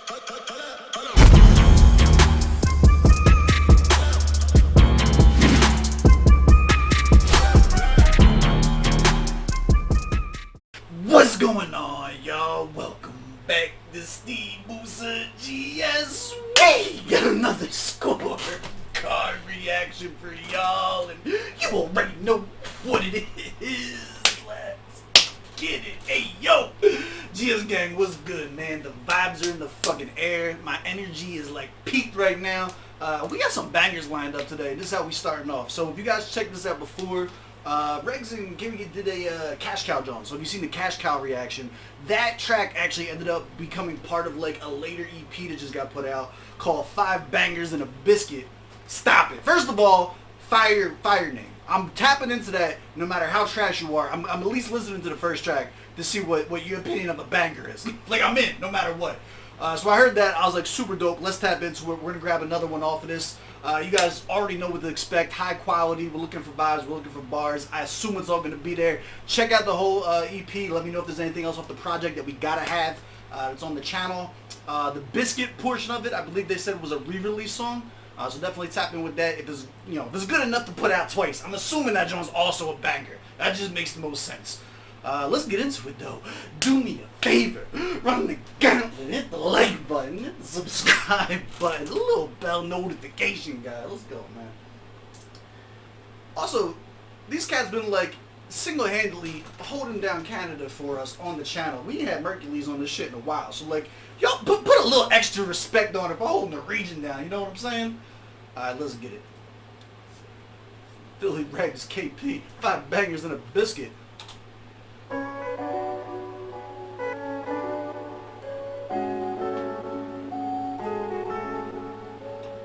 What's going on, y'all? Welcome back to SteveBussaGS. We got another score card reaction for y'all, and you already know what it is. Let's get it. Hey, yo, GSGang, what's good, man? The vibes are in the fucking air. My energy is like peaked right now. We got some bangers lined up today. This is how we starting off. So if you guys checked this out before, Regs and Gimmy did a Cash Cow John. So if you've seen the Cash Cow reaction, that track actually ended up becoming part of like a later EP that just got put out called 5 Bangers and a Biscuit. Stop it. First of all, fire name. I'm tapping into that no matter how trash you are. I'm at least listening to the first track to see what your opinion of a banger is. Like, I'm in no matter what. So I heard that. I was like, super dope. Let's tap into it. We're going to grab another one off of this. You guys already know what to expect. High quality. We're looking for vibes. We're looking for bars. I assume it's all going to be there. Check out the whole EP. Let me know if there's anything else off the project that we got to have. It's on the channel. The Biscuit portion of it, I believe they said was a re-release song. So definitely tap in with that. If it's, if it's good enough to put out twice. I'm assuming that joint's also a banger. That just makes the most sense. Let's get into it though. Do me a favor. Run the gauntlet. Hit the like button. Hit the subscribe button. The little bell notification guy. Let's go, man. Also, these cats been like single-handedly holding down Canada for us on the channel. We ain't had Mercules on this shit in a while. So like, y'all put a little extra respect on it for holding the region down. You know what I'm saying? Alright, let's get it. Philly Regs KP. 5 Bangers and a Biscuit.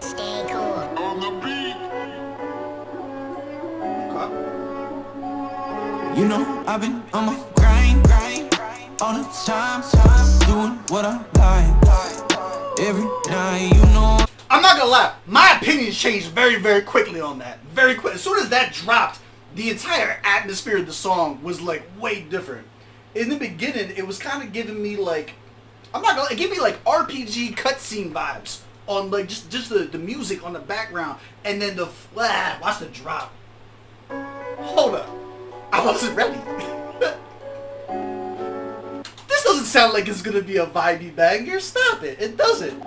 Stay cool. On the beat. Okay. You know, I've been on my grind all the time, doing what I like, every night, you know. I'm not gonna lie, my opinion changed very, very quickly on that. Very quick. As soon as that dropped, the entire atmosphere of the song was like way different. In the beginning, it was kind of giving me like, it gave me like RPG cutscene vibes on like just the music on the background, and then watch the drop. Hold up, I wasn't ready. This doesn't sound like it's gonna be a vibey banger. Stop it. It doesn't.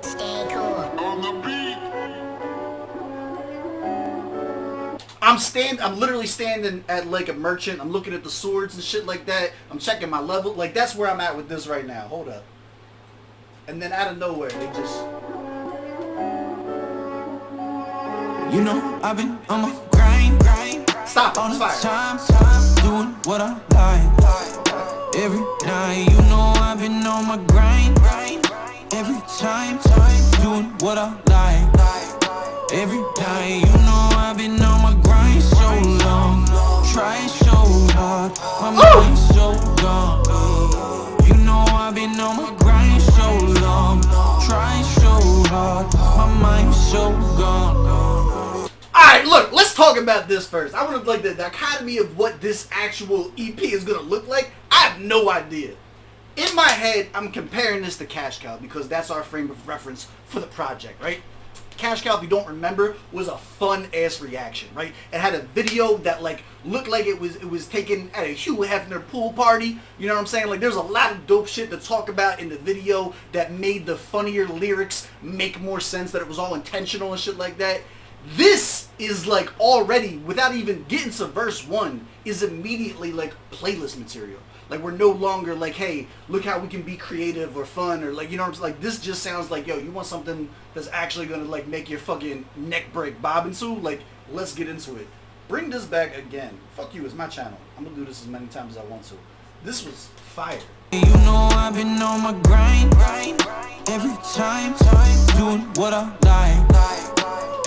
Stay cool. On the beat. I'm literally standing at like a merchant. I'm looking at the swords and shit like that. I'm checking my level. Like, that's where I'm at with this right now. Hold up. And then out of nowhere, they just... You know, I've been on my grind Stop all it. the Fire. time, doing what I like, every night, you know, I've been on my grind every time, doing what I like, every night, you know, I've been on my grind so long, trying so hard, my mind's so gone. You know, I've been on my grind so long, trying so hard, my mind's so gone. Alright, look, let's talk about this first. I want to like the dichotomy of what this actual EP is going to look like. I have no idea. In my head, I'm comparing this to Cash Cow because that's our frame of reference for the project, right? Cash Cow, if you don't remember, was a fun-ass reaction, right? It had a video that, like, looked like it was taken at a Hugh Hefner pool party. You know what I'm saying? Like, there's a lot of dope shit to talk about in the video that made the funnier lyrics make more sense, that it was all intentional and shit like that. This is, like, already, without even getting to verse 1, is immediately, like, playlist material. Like, we're no longer like, hey, look how we can be creative or fun, or like, you know what I'm saying? Like, this just sounds like, yo, you want something that's actually gonna like make your fucking neck break bob and Sue? Like, let's get into it. Bring this back again. Fuck you, it's my channel. I'm gonna do this as many times as I want to. This was fire. You know, I've been on my grind every time, doing what I like,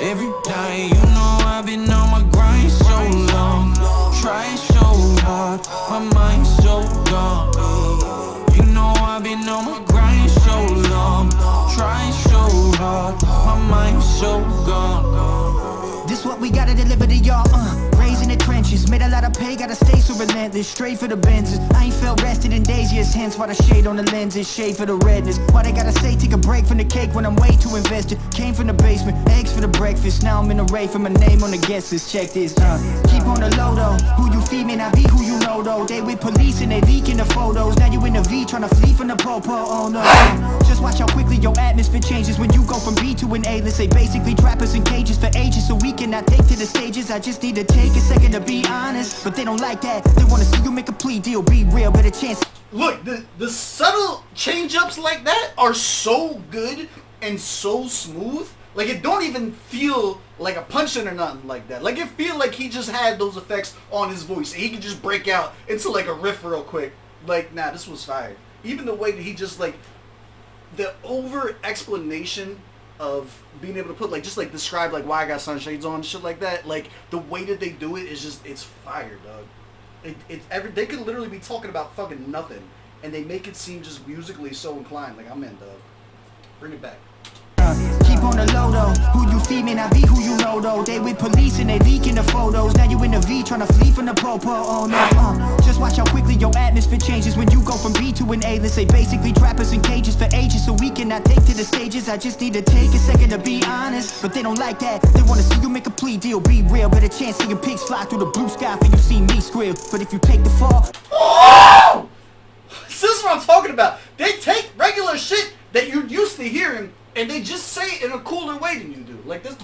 every night, you know, I've been on my grind so long, trying so hard, my mind's so gone. You know, I've been on my grind so long, trying so hard, my mind's so gone. This what we gotta deliver to y'all, raising it the trenches. Made a lot of pay, gotta stay so relentless. Straight for the Benzes. I ain't felt rested in days, yes, hence why the shade on the lenses. Shade for the redness. Why they gotta say take a break from the cake when I'm way too invested. Came from the basement, eggs for the breakfast. Now I'm in a raid for my name on the guest list. Check this, keep on the low though. Who you feed may not be who you know though. They with police and they leaking the photos. Now you in the V tryna flee from the popo. Oh no. Just watch how quickly your atmosphere changes when you go from B to an A-list. They basically trap us in cages for ages so we cannot take to the stages. I just need to take a second to be honest, but they don't like that. They wanna see you make a plea deal. Be real, better chance. Look, the subtle change-ups like that are so good and so smooth. Like, it don't even feel like a punching or nothing like that. Like, it feel like he just had those effects on his voice. And he could just break out into, like, a riff real quick. Like, nah, this was fire. Even the way that he just, like, the over-explanation of being able to put, like, just, like, describe, like, why I got sunshades on and shit like that. Like, the way that they do it is just, it's fire, dog. They could literally be talking about fucking nothing. And they make it seem just musically so inclined. Like, I'm in, dog. Bring it back. Keep on the low though. Who you feed may not be who you know though. They with police and they leaking the photos. Now you in the V tryna flee from the popo. Oh no. Just watch how quickly your atmosphere changes when you go from B to an A-list. They basically trap us in cages for ages so we cannot take to the stages. I just need to take a second to be honest, but they don't like that. They wanna see you make a plea deal. Be real, better chance seeing pigs fly through the blue sky for you see me squeal. But if you take the fall, oh! This is what I'm talking about. They take regular shit that you're used to hearing and they just say it in a cooler way than you do. Like this.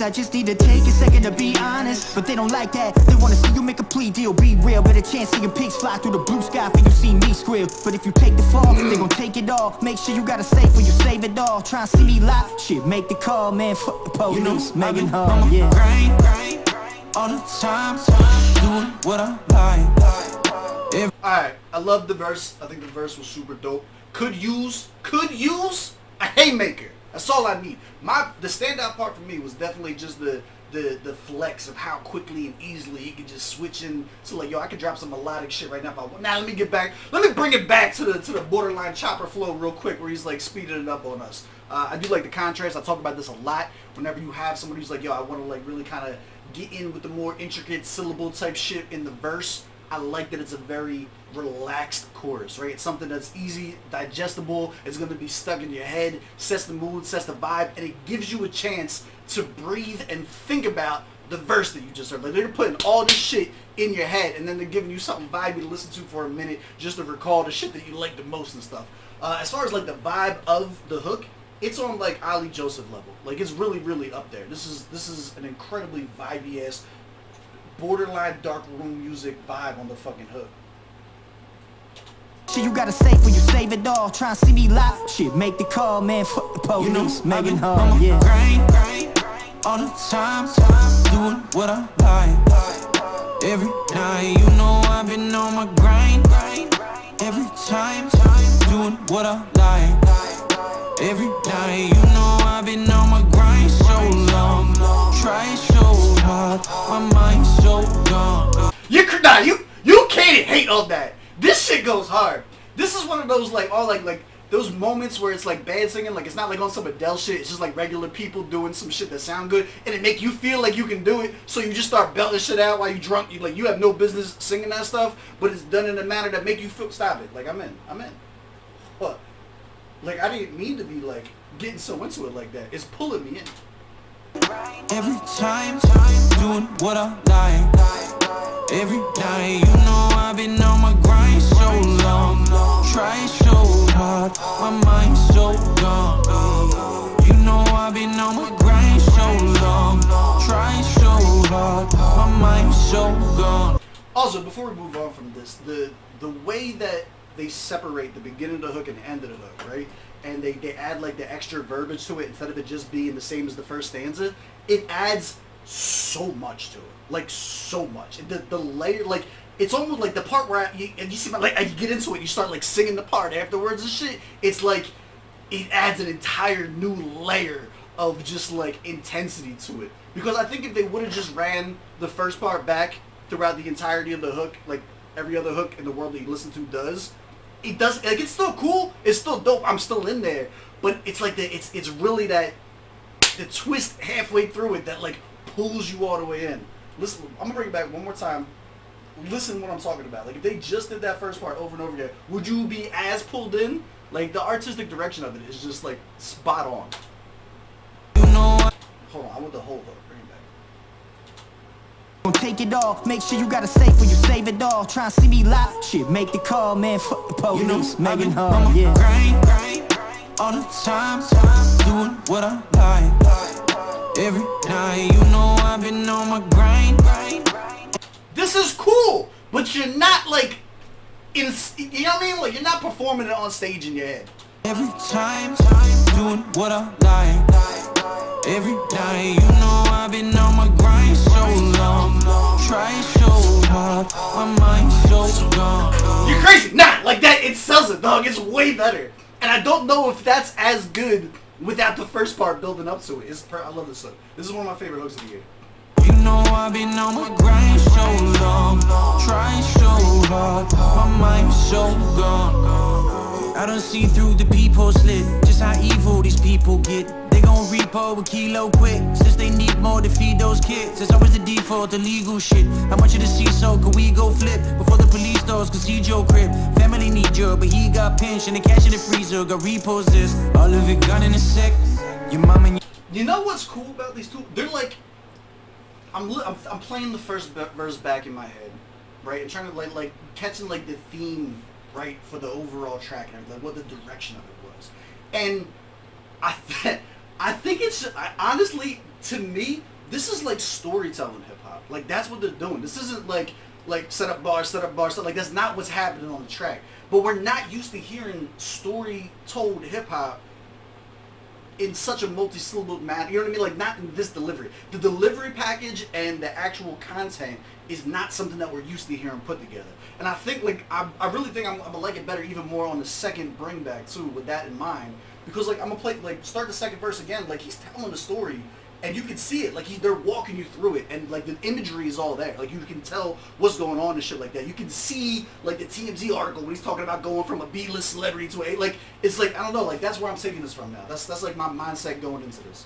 I just need to take a second to be honest, but they don't like that. They wanna see you make a plea deal. Be real, better chance seeing pigs fly through the blue sky for you see me squeal. But if you take the fall, they gon' take it all. Make sure you got a safe when you save it all. Try and see me live, shit, make the call, man. Fuck the police, you know, Megan Hall, yeah. Grind all the time, doing what I like. Alright, I love the verse. I think the verse was super dope. Could use a haymaker. That's all I need. The standout part for me was definitely just the flex of how quickly and easily he could just switch in to, like, yo, I could drop some melodic shit right now if I want. Now let me bring it back to the borderline chopper flow real quick where he's like speeding it up on us. I do like the contrast. I talk about this a lot. Whenever you have somebody who's like, yo, I want to like really kind of get in with the more intricate syllable type shit in the verse. I like that it's a very relaxed chorus, right? It's something that's easy, digestible, it's going to be stuck in your head, sets the mood, sets the vibe, and it gives you a chance to breathe and think about the verse that you just heard. Like, they're putting all this shit in your head, and then they're giving you something vibey to listen to for a minute just to recall the shit that you like the most and stuff. As far as, like, the vibe of the hook, it's on, like, Ali Joseph level. Like, it's really, really up there. This is an incredibly vibey-ass, borderline dark room music vibe on the fucking hook. Shit, you got a safe when you save it all. Try and see me live, shit, make the call, man. Fuck the police, You know, Megan Hall, yeah. Grind all the time, doing what I like. Every night, you know I've been on my grind. Every time, doing what I like. Every night, you know I've been on my grind so long. Try so hard, my mind's so gone. You can't hate on that. This shit goes hard. This is one of those like those moments where it's like bad singing, like it's not like on some Adele shit, it's just like regular people doing some shit that sound good and it make you feel like you can do it, so you just start belting shit out while you drunk. You have no business singing that stuff, but it's done in a manner that make you feel, stop it. Like I'm in. What? Like I didn't mean to be like getting so into it like that. It's pulling me in. Every time, doing what I like. Every night, you know I've been on my grind so long. Try so hard, my mind's so gone. You know I've been on my grind so long. Try so hard, my mind's so gone. Also, before we move on from this, the way that they separate the beginning of the hook and the end of the hook, right? And they add like the extra verbiage to it instead of it just being the same as the first stanza, it adds so much to it. Like so much. The layer, like it's almost like the part where you see my, like I get into it, you start like singing the part afterwards and shit. It's like it adds an entire new layer of just like intensity to it. Because I think if they would have just ran the first part back throughout the entirety of the hook, like every other hook in the world that you listen to does, it does, like it's still cool, it's still dope, I'm still in there, but it's like it's really that the twist halfway through it that like pulls you all the way in. listen, I'm gonna bring it back one more time. Listen what I'm talking about. Like if they just did that first part over and over again, would you be as pulled in? Like the artistic direction of it is just like spot on. You know I Hold on, I want the whole hook. Bring it back. don't take it all. Make sure you got a safe when you save it all. Try and see me live. Shit, make the call, man. Fuck the police. You know, Megan I've been Hall, on my yeah. grind all the time, doing what I like. Every night, you know I've been on my grind. This is cool, but you're not like you know what I mean? Like you're not performing it on stage in your head. Every time, doing what I like. Every night, you know I've been on my grind so long. Trying so hard, my mind's so gone. You're crazy. Nah, like that, it sells it, dog. It's way better. And I don't know if that's as good without the first part building up to it. I love this song. This is one of my favorite hooks of the year. You know I've been on my grind so long. Trying so hard, my mind's so gone. I don't see through the people slit, just how evil these people get. They gon' repo a kilo quick, since they need more to feed those kids. It's always the default, the legal shit. I want you to see, so could we go flip before the police doors can see Joe crib. Family need you, but he got pinched and the cash in the freezer. Got repos this, all of it gone in a sec. Your mom and You know what's cool about these two? They're like, I'm playing the first verse back in my head, right? And trying to like catching like the theme, right, for the overall track and like what the direction of it was. And I think it's honestly, to me, this is like storytelling hip hop. Like that's what they're doing. This isn't like set up bars, like that's not what's happening on the track. But we're not used to hearing story told hip hop in such a multi-syllable manner. You know what I mean? Like not in this delivery. The delivery package and the actual content is not something that we're used to hearing put together. And I think like I really think I'm gonna like it better even more on the second bring back too, with that in mind. Because like I'm gonna play like start the second verse again, like he's telling the story and you can see it, like they're walking you through it, and like the imagery is all there. Like you can tell what's going on and shit like that. You can see like the TMZ article when he's talking about going from a B-list celebrity to a like it's like I don't know, like that's where I'm taking this from now. That's like my mindset going into this.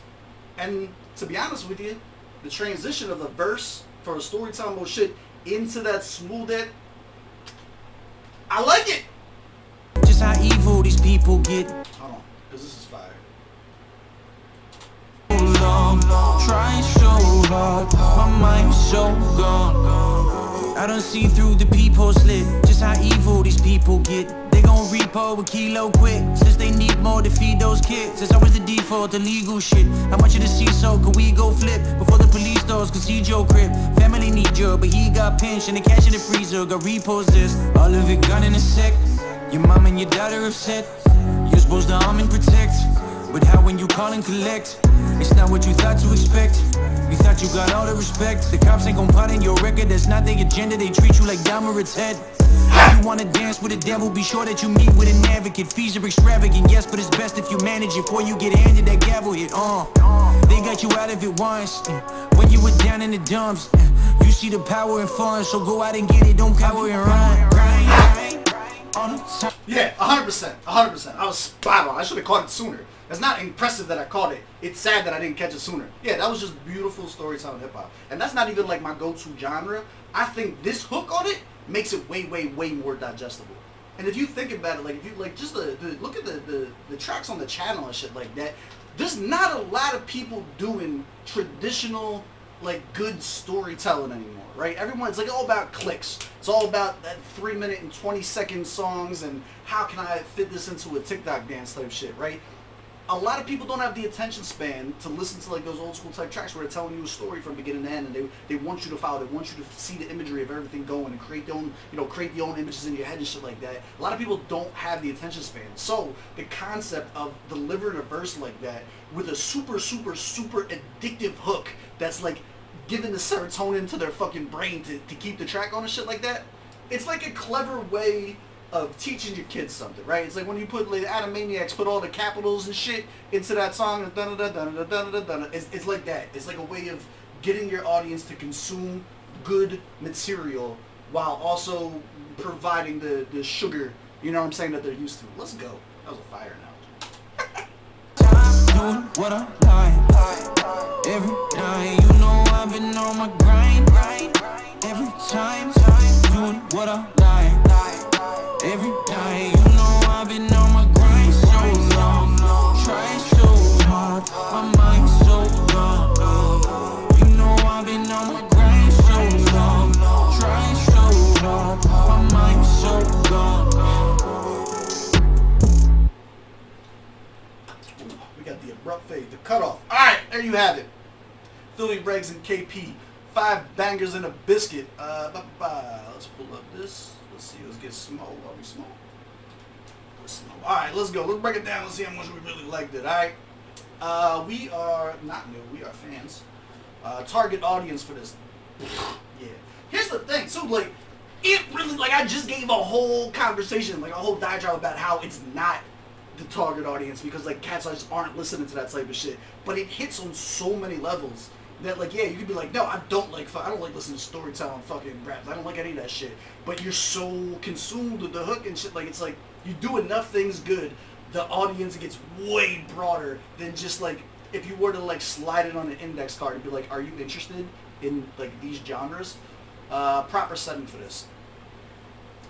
And to be honest with you, the transition of the verse for a storytelling mode shit into that smooth it, I like it. just how evil these people get. Hold on, because this is fire. Long, trying so hard, my mind's so gone. I don't see through the people slit, just how evil these people get. They gon' repo a kilo quick, since they need more to feed those kids. It's always the default, the legal shit. I want you to see, so could we go flip before the police doors can see Joe crib. Family need you, but he got pinched and the cash in the freezer. Got repos this, all of it gone in a sec. Your mom and your daughter upset. You're supposed to arm and protect, but how when you call and collect? It's not what you thought to expect. You thought you got all the respect. The cops ain't gon' pot in your record. That's not their agenda. They treat you like Dahmer's head. If you wanna dance with the devil, be sure that you meet with an advocate. Fees are extravagant, yes, but it's best if you manage it before you get handed that gavel hit. They got you out of it once, when you were down in the dumps. You see the power and fun, so go out and get it. Don't cower and run. Yeah, 100%, 100%. I was spot on. I should have caught it sooner. It's not impressive that I caught it. It's sad that I didn't catch it sooner. Yeah, that was just beautiful storytelling hip hop. And that's not even like my go-to genre. I think this hook on it makes it way, way, way more digestible. And if you think about it, like if you like just look at the tracks on the channel and shit like that, there's not a lot of people doing traditional like good storytelling anymore, right? Everyone's like all about clicks. It's all about that 3-minute and 20-second songs and how can I fit this into a TikTok dance type shit, right? A lot of people don't have the attention span to listen to like those old school type tracks where they're telling you a story from beginning to end, and they want you to follow, they want you to see the imagery of everything going and create their own, create your own images in your head and shit like that. A lot of people don't have the attention span. So the concept of delivering a verse like that with a super, super, super addictive hook that's like giving the serotonin to their fucking brain to keep the track on and shit like that, it's like a clever way of teaching your kids something, right? It's like when you put like Animaniacs put all the capitals and shit into that song, it's like that. It's like a way of getting your audience to consume good material while also providing the sugar, you know what I'm saying, that they're used to. Let's go. That was a fire analogy. doing what I like. Every night, you know I've been on my grind. Every time, doing what I like. Every night, you know I've been on my grind so long. Trying so hard, my mind's so gone. You know I've been on my grind so long. Trying so hard, my mind's so gone. We got the abrupt fade, the cutoff. Alright, there you have it. Philly Regs and KP. 5 bangers and a biscuit. Let's pull up this. Let's see, let's get small. Are we small? We're small. Alright, let's go. Let's break it down. Let's see how much we really liked it. Alright. We are not new. We are fans. Target audience for this. Yeah. Here's the thing. So, like, it really, like, I just gave a whole conversation, like, a whole diatribe about how it's not the target audience because, like, cats just aren't listening to that type of shit. But it hits on so many levels that, like, yeah, you could be like, no, I don't like listening to storytelling fucking raps. I don't like any of that shit. But you're so consumed with the hook and shit. Like, it's like, you do enough things good, the audience gets way broader than just, like, if you were to, like, slide it on an index card and be like, are you interested in, like, these genres? Proper setting for this.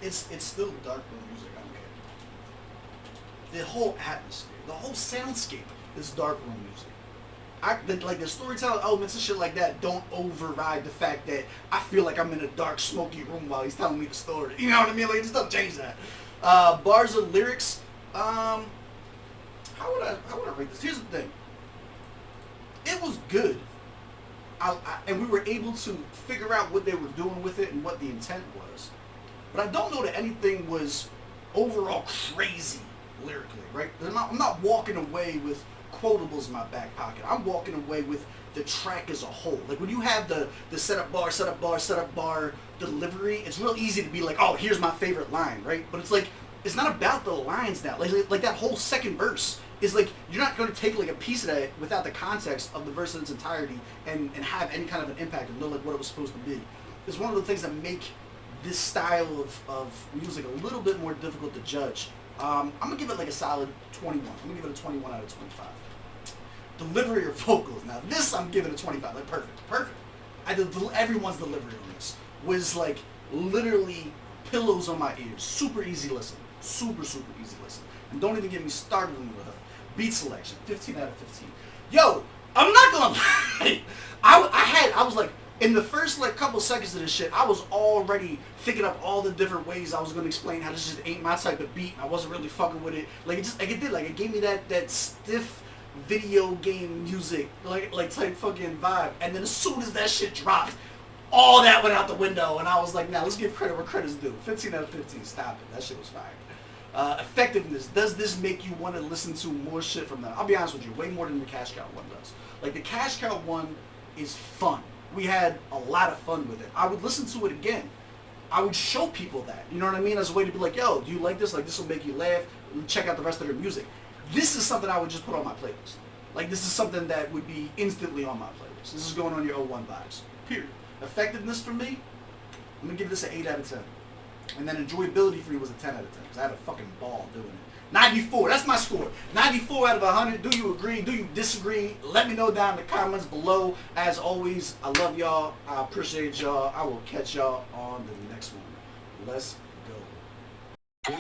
It's still dark room music, I don't care. The whole atmosphere, the whole soundscape is dark room music. Like the storytelling elements and shit like that don't override the fact that I feel like I'm in a dark, smoky room while he's telling me the story. You know what I mean? Like, it just doesn't change that. Bars of lyrics. How would I rate this? Here's the thing. It was good. And we were able to figure out what they were doing with it and what the intent was. But I don't know that anything was overall crazy lyrically, right? I'm not walking away with quotables in my back pocket. I'm walking away with the track as a whole. Like, when you have the setup bar, setup bar, setup bar delivery, it's real easy to be like, oh, here's my favorite line, right? But it's like, it's not about the lines now. Like that whole second verse is like, you're not going to take like a piece of that without the context of the verse in its entirety and have any kind of an impact and know like what it was supposed to be. It's one of the things that make this style of music a little bit more difficult to judge. I'm going to give it like a solid 21. I'm going to give it a 21 out of 25. Delivery or vocals. Now this I'm giving a 25. Like, perfect. Everyone's delivery on this was like literally pillows on my ears. Super easy listen. Super easy listen. And don't even get me started on the hook. Beat selection, 15 out of 15. Yo, I'm not gonna lie. I was like, in the first like couple seconds of this shit, I was already thinking up all the different ways I was gonna explain how this just ain't my type of beat. And I wasn't really fucking with it. Like, it gave me that stiff video game music, like type fucking vibe. And then as soon as that shit dropped, all that went out the window, and I was like, now let's give credit where credit's due. 15 out of 15, stop it. That shit was fire. Effectiveness. Does this make you want to listen to more shit from them? I'll be honest with you, way more than the Cash Cow one does. Like, the Cash Cow one is fun. We had a lot of fun with it. I would listen to it again. I would show people that, you know what I mean? As a way to be like, yo, do you like this? Like, this will make you laugh. Check out the rest of their music. This is something I would just put on my playlist. Like, this is something that would be instantly on my playlist. This is going on your 01 vibes. Period. Effectiveness for me, I'm going to give this an 8 out of 10. And then enjoyability for me was a 10 out of 10 because I had a fucking ball doing it. 94, that's my score. 94 out of 100. Do you agree? Do you disagree? Let me know down in the comments below. As always, I love y'all. I appreciate y'all. I will catch y'all on the next one. Let's go.